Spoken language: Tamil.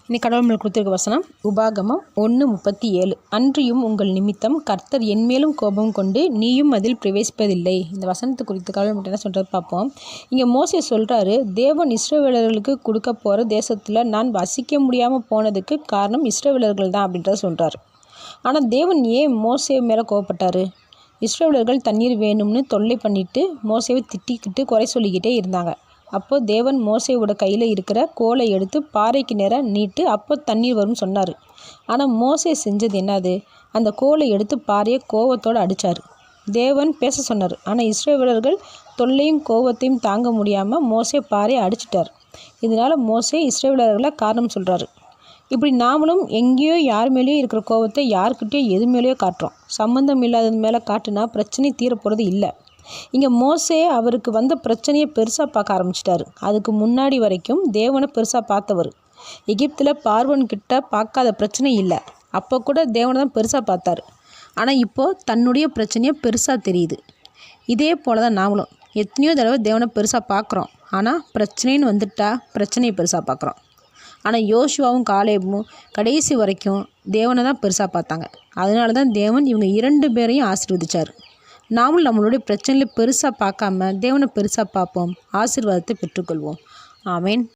இன்னைக்கு கடவுள் மேல் கொடுத்திருக்க வசனம் உபாகமம் 1:37. அன்றியும் உங்கள் நிமித்தம் கர்த்தர் என்மேலும் கோபம் கொண்டு நீயும் அதில் பிரவேசிப்பதில்லை. இந்த வசனத்தை குறித்து கடவுள் மட்டும் என்ன சொல்கிறது பார்ப்போம். இங்கே மோசே சொல்கிறாரு, தேவன் இஸ்ரவேலர்களுக்கு கொடுக்க போகிற தேசத்தில் நான் வசிக்க முடியாமல் போனதுக்கு காரணம் இஸ்ரவேலர்கள் தான் அப்படின்றத சொல்கிறார். ஆனால் தேவன் ஏன் மோசே மேலே கோவப்பட்டார்? இஸ்ரவேலர்கள் தண்ணீர் வேணும்னு தொல்லை பண்ணிவிட்டு மோசேவை திட்டிக்கிட்டு குறை சொல்லிக்கிட்டே இருந்தாங்க. அப்போது தேவன் மோசேவோட கையில் இருக்கிற கோலை எடுத்து பாறைக்கு நேராக நீட்டு அப்போ தண்ணீர் வரும்னு சொன்னார். ஆனால் மோசே செஞ்சது என்னது? அந்த கோலை எடுத்து பாறையை கோவத்தோடு அடித்தார். தேவன் பேச சொன்னார். ஆனால் இஸ்ரவேலர்கள் தொல்லையும் கோவத்தையும் தாங்க முடியாமல் மோசே பாறையை அடிச்சிட்டார். இதனால் மோசே இஸ்ரவேலர்களை காரணம் சொல்கிறாரு. இப்படி நாமளும் எங்கேயோ யார் மேலேயோ இருக்கிற கோவத்தை யார்கிட்டயோ எது மேலேயோ காட்டுறோம். சம்மந்தம் இல்லாதது மேலே காட்டுனா பிரச்சனை தீரப்போகிறது இல்லை. இங்கே மோசே அவருக்கு வந்த பிரச்சனையை பெருசாக பார்க்க ஆரம்பிச்சிட்டாரு. அதுக்கு முன்னாடி வரைக்கும் தேவனை பெருசாக பார்த்தவர். எகிப்தில் பார்வோன்கிட்ட பார்க்காத பிரச்சனை இல்லை. அப்போ கூட தேவனை தான் பெருசாக பார்த்தாரு. ஆனால் இப்போது தன்னுடைய பிரச்சனையை பெருசாக தெரியுது. இதே போல் தான் நாமளும் எத்தனையோ தடவை தேவனை பெருசாக பார்க்குறோம். ஆனால் பிரச்சனைன்னு வந்துட்டா பிரச்சனையை பெருசாக பார்க்குறோம். ஆனால் யோசுவாவும் காலேபும் கடைசி வரைக்கும் தேவனை தான் பெருசாக பார்த்தாங்க. அதனால தான் தேவன் இவங்க 2 பேரையும் ஆசீர்வதிச்சார். நாமும் நம்மளுடைய பிரச்சனைகளை பெருசாக பார்க்காம தேவனை பெருசாக பார்ப்போம். ஆசீர்வாதத்தை பெற்றுக்கொள்வோம். ஆமேன்.